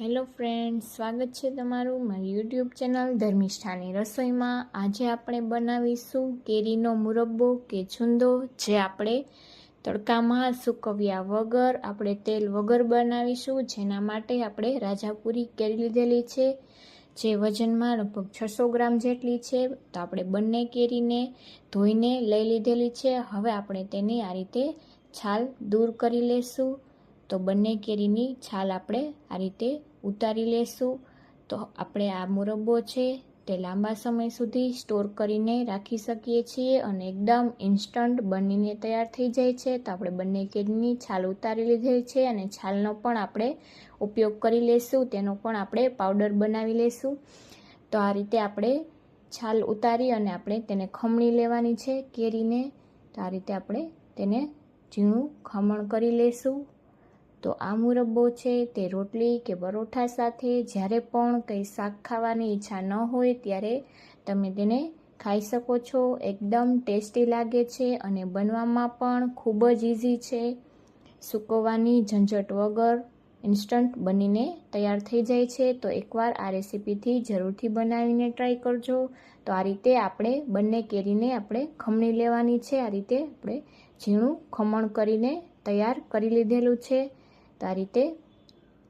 Hello friends, સ્વાગત છે તમારું મારી યુટ્યુબ ચેનલ ધર્મિષ્ઠાની રસોઈમાં। આજે આપણે બનાવીશું કેરીનો મુરબ્બો કે છુંદો, જે આપણે તડકામાં સૂકવ્યા વગર આપણે તેલ વગર બનાવીશું। જેના માટે આપણે રાજાપુરી કેરી લીધેલી છે, જે વજનમાં લગભગ 600 ગ્રામ જેટલી છે। તો આપણે બંને કેરીને ધોઈને લઈ લીધેલી છે। હવે આપણે તેની આ રીતે છાલ દૂર કરી લેશું। તો બંને કેરીની છાલ આપણે આ રીતે ઉતારી લેશું। તો આપણે આ મુરબ્બો છે તે લાંબા સમય સુધી સ્ટોર કરીને રાખી શકીએ છીએ અને એકદમ ઇન્સ્ટન્ટ બનીને તૈયાર થઈ જાય છે। તો આપણે બંને કેરીની છાલ ઉતારી લીધેલી છે અને છાલનો પણ આપણે ઉપયોગ કરી લેશું, તેનો પણ આપણે પાવડર બનાવી લેશું। તો આ રીતે આપણે છાલ ઉતારી અને આપણે તેને ખમણી લેવાની છે કેરીને। તો આ રીતે આપણે તેને ઝીણું ખમણ કરી લેશું। તો આ મુરબ્બો છે તે રોટલી કે પરોઠા સાથે જ્યારે પણ કંઈ શાક ખાવાની ઈચ્છા ન હોય ત્યારે તમે તેને ખાઈ શકો છો। એકદમ ટેસ્ટી લાગે છે અને બનવામાં પણ ખૂબ જ ઇઝી છે। સૂકવવાની ઝંઝટ વગર ઇન્સ્ટન્ટ બનીને તૈયાર થઈ જાય છે। તો એકવાર આ રેસીપીથી જરૂરથી બનાવીને ટ્રાય કરજો। તો આ રીતે આપણે બંને કેરીને આપણે ખમણી લેવાની છે। આ રીતે આપણે ઝીણું ખમણ કરીને તૈયાર કરી લીધેલું છે। તો આ રીતે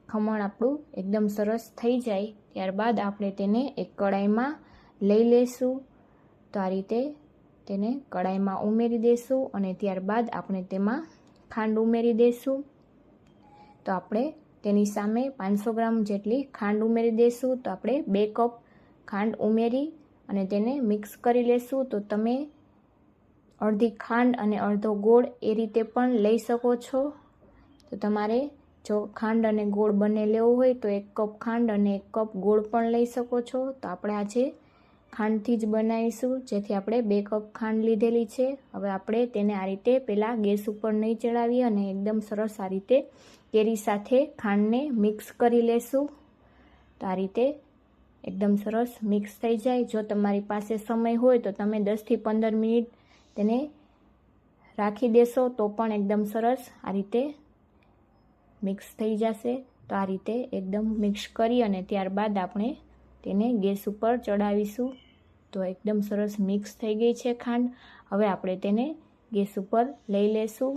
ખમણ આપણું એકદમ સરસ થઈ જાય ત્યારબાદ આપણે તેને એક કડાઈમાં લઈ લેશું। તો આ રીતે તેને કડાઈમાં ઉમેરી દેશું અને ત્યારબાદ આપણે તેમાં ખાંડ ઉમેરી દેશું। તો આપણે તેની સામે 500 ગ્રામ જેટલી ખાંડ ઉમેરી દેશું। તો આપણે 2 કપ ખાંડ ઉમેરી અને તેને મિક્સ કરી લેશું। તો તમે અડધી ખાંડ અને અડધો ગોળ એ રીતે પણ લઈ શકો છો। તો તમારે જો ખાંડ અને ગોળ બંને લેવું હોય તો 1 કપ ખાંડ અને 1 કપ ગોળ પણ લઈ શકો છો। તો આપણે આજે ખાંડથી જ બનાવીશું, જેથી આપણે 2 કપ ખાંડ લીધેલી છે। હવે આપણે તેને આ રીતે પહેલાં ગેસ ઉપર નહીં ચડાવીએ અને એકદમ સરસ આ રીતે કેરી સાથે ખાંડને મિક્સ કરી લેશું। તો આ રીતે એકદમ સરસ મિક્સ થઈ જાય। જો તમારી પાસે સમય હોય તો તમે 10થી 15 મિનિટ તેને રાખી દેશો તો પણ એકદમ સરસ આ રીતે મિક્સ થઈ જશે। તો આ રીતે એકદમ મિક્સ કરી અને ત્યારબાદ આપણે તેને ગેસ ઉપર ચડાવીશું। તો એકદમ સરસ મિક્સ થઈ ગઈ છે ખાંડ। હવે આપણે તેને ગેસ ઉપર લઈ લેશું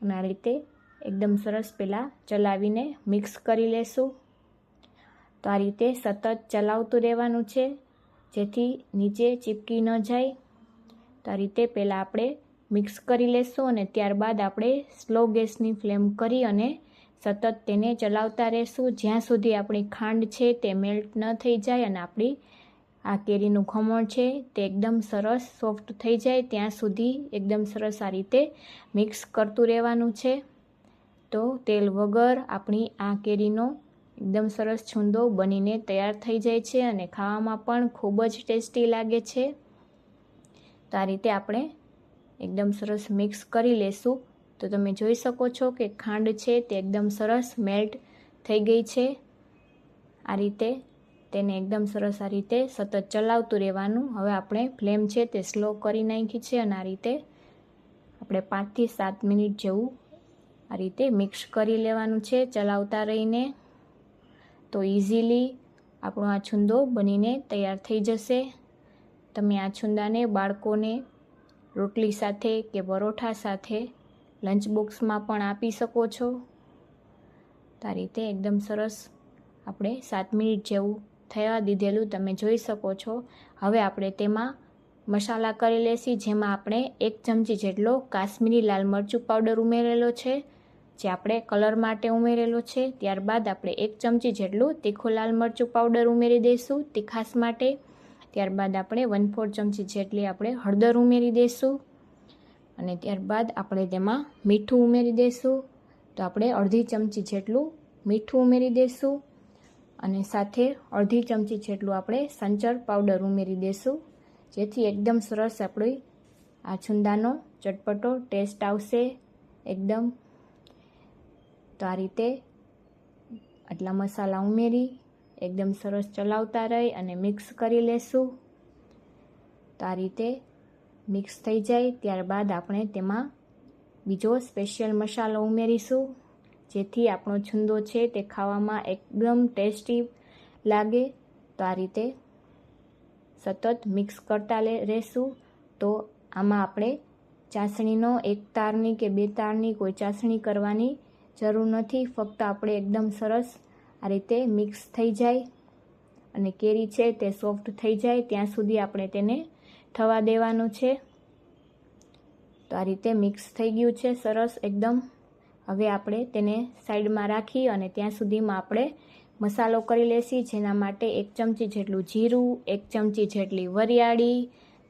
અને આ રીતે એકદમ સરસ પહેલાં ચલાવીને મિક્સ કરી લેશું। તો આ રીતે સતત ચલાવતું રહેવાનું છે, જેથી નીચે ચીપકી ન જાય। તો આ રીતે પહેલાં આપણે મિક્સ કરી લેશું અને ત્યારબાદ આપણે સ્લો ગેસની ફ્લેમ કરી અને સતત તેને ચલાવતા રહેશું જ્યાં સુધી આપણી ખાંડ છે તે મેલ્ટ ન થઈ જાય અને આપણી આ કેરીનું ખમણ છે તે એકદમ સરસ સોફ્ટ થઈ જાય ત્યાં સુધી એકદમ સરસ આ રીતે મિક્સ કરતું રહેવાનું છે। તો તેલ વગર આપણી આ કેરીનો એકદમ સરસ છુંદો બનીને તૈયાર થઈ જાય છે અને ખાવામાં પણ ખૂબ જ ટેસ્ટી લાગે છે। તો આ રીતે આપણે એકદમ સરસ મિક્સ કરી લેશું। તો તમે જોઈ શકો છો કે ખાંડ છે તે એકદમ સરસ મેલ્ટ થઈ ગઈ છે। આ રીતે તેને એકદમ સરસ આ રીતે સતત ચલાવતું રહેવાનું। હવે આપણે ફ્લેમ છે તે સ્લો કરી નાખી છે અને આ રીતે આપણે 5 થી 7 મિનિટ જેવું આ રીતે મિક્સ કરી લેવાનું છે ચલાવતા રહીને। તો ઇઝીલી આપણો આ છુંદો બનીને તૈયાર થઈ જશે। તમે આ છુંદાને બાળકોને રોટલી સાથે કે પરોઠા સાથે લંચ બોક્સમાં પણ આપી શકો છો। તો આ રીતે એકદમ સરસ આપણે 7 મિનિટ જેવું થવા દીધેલું તમે જોઈ શકો છો। હવે આપણે તેમાં મસાલા કરી લેશી, જેમાં આપણે 1 ચમચી જેટલો કાશ્મીરી લાલ મરચું પાવડર ઉમેરેલો છે, જે આપણે કલર માટે ઉમેરેલો છે। ત્યારબાદ આપણે 1 ચમચી જેટલું તીખું લાલ મરચું પાવડર ઉમેરી દઈશું તીખાશ માટે। ત્યારબાદ આપણે 1/4 ચમચી જેટલી આપણે હળદર ઉમેરી દઈશું અને ત્યારબાદ આપણે તેમાં મીઠું ઉમેરી દઈશું। તો આપણે અડધી ચમચી જેટલું મીઠું ઉમેરી દઈશું અને સાથે અડધી ચમચી જેટલું આપણે સંચર પાવડર ઉમેરી દઈશું, જેથી એકદમ સરસ આપણી આ છુંદાનો ચટપટો ટેસ્ટ આવશે એકદમ। તો આ રીતે આટલા મસાલા ઉમેરી એકદમ સરસ ચલાવતા રહી અને મિક્સ કરી લેશું। તો આ રીતે મિક્સ થઈ જાય ત્યારબાદ આપણે તેમાં બીજો સ્પેશિયલ મસાલો ઉમેરીશું, જેથી આપણો છુંદો છે તે ખાવામાં એકદમ ટેસ્ટી લાગે. તો આ રીતે સતત મિક્સ કરતા રહેશું. તો આમાં આપણે ચાસણીનો 1 તારની કે 2 તારની કોઈ ચાસણી કરવાની જરૂર નથી. ફક્ત આપણે એકદમ સરસ આ રીતે મિક્સ થઈ જાય અને કેરી છે તે સોફ્ટ થઈ જાય ત્યાં સુધી આપણે તેને થવા દેવાનું છે. તો આ રીતે મિક્સ થઈ ગયું છે સરસ એકદમ. હવે આપણે તેને સાઈડમાં રાખી અને ત્યાં સુધીમાં આપણે મસાલો કરી લેશી. જેના માટે 1 ચમચી જેટલું જીરું, 1 ચમચી જેટલી વરિયાળી,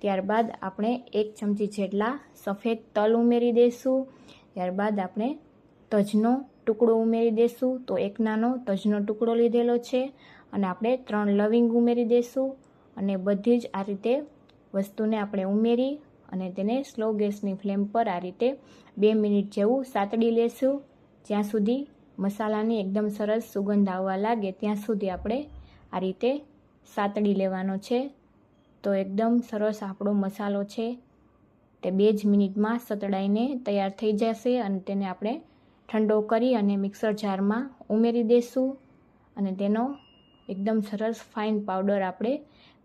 ત્યારબાદ આપણે 1 ચમચી જેટલા સફેદ તલ ઉમેરી દઈશું. ત્યારબાદ આપણે તજનો ટુકડો ઉમેરી દઈશું. તો 1 નાનો તજનો ટુકડો લીધેલો છે અને આપણે 3 લવિંગ ઉમેરી દઈશું. અને બધી જ આ રીતે વસ્તુને આપણે ઉમેરી અને તેને સ્લો ગેસની ફ્લેમ પર આ રીતે 2 મિનિટ જેવું સાતડી લેશું. જ્યાં સુધી મસાલાની એકદમ સરસ સુગંધ આવવા લાગે ત્યાં સુધી આપણે આ રીતે સાતડી લેવાનો છે. તો એકદમ સરસ આપણો મસાલો છે તે 2 જ મિનિટમાં સતડાઈને તૈયાર થઈ જશે. અને તેને આપણે ઠંડો કરી અને મિક્સર જારમાં ઉમેરી દઈશું અને તેનો એકદમ સરસ ફાઇન પાવડર આપણે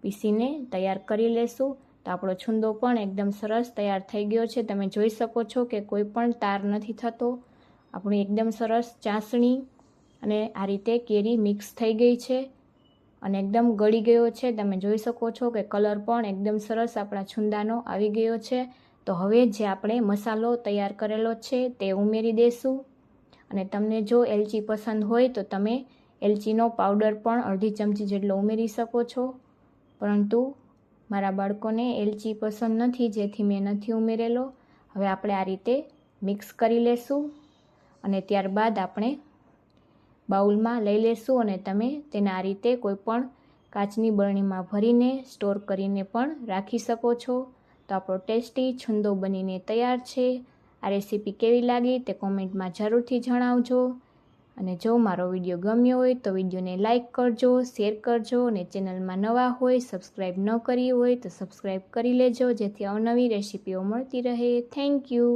પીસીને તૈયાર કરી લેશું. તો આપણો છુંદો પણ એકદમ સરસ તૈયાર થઈ ગયો છે. તમે જોઈ શકો છો કે કોઈ પણ તાર નથી થતો. આપણી એકદમ સરસ ચાસણી અને આ રીતે કેરી મિક્સ થઈ ગઈ છે અને એકદમ ગળી ગયો છે. તમે જોઈ શકો છો કે કલર પણ એકદમ સરસ આપણા છુંદાનો આવી ગયો છે. તો હવે જે આપણે મસાલો તૈયાર કરેલો છે તે ઉમેરી દઈશું. અને તમને જો એલચી પસંદ હોય તો તમે એલચીનો પાવડર પણ અડધી ચમચી જેટલો ઉમેરી શકો છો. પરંતુ મારા બાળકોને એલચી પસંદ નથી જેથી મેં નથી ઉમેરેલો. હવે આપણે આ રીતે મિક્સ કરી લેશું અને ત્યારબાદ આપણે બાઉલમાં લઈ લેશું અને તમે તેને આ રીતે કોઈ પણ કાચની બરણીમાં ભરીને સ્ટોર કરીને પણ રાખી શકો છો. તો આપણો ટેસ્ટી છુંદો બનીને તૈયાર છે. આ રેસીપી કેવી લાગી તે કોમેન્ટમાં જરૂરથી જણાવજો. અને જો મારો વિડીયો ગમ્યો હોય તો વિડીયોને લાઇક કરજો, શેર કરજો અને ચેનલમાં નવા હોય સબસ્ક્રાઈબ ન કરી હોય તો સબસ્ક્રાઈબ કરી લેજો જેથી અવનવી રેસીપીઓ મળતી રહે. Thank you.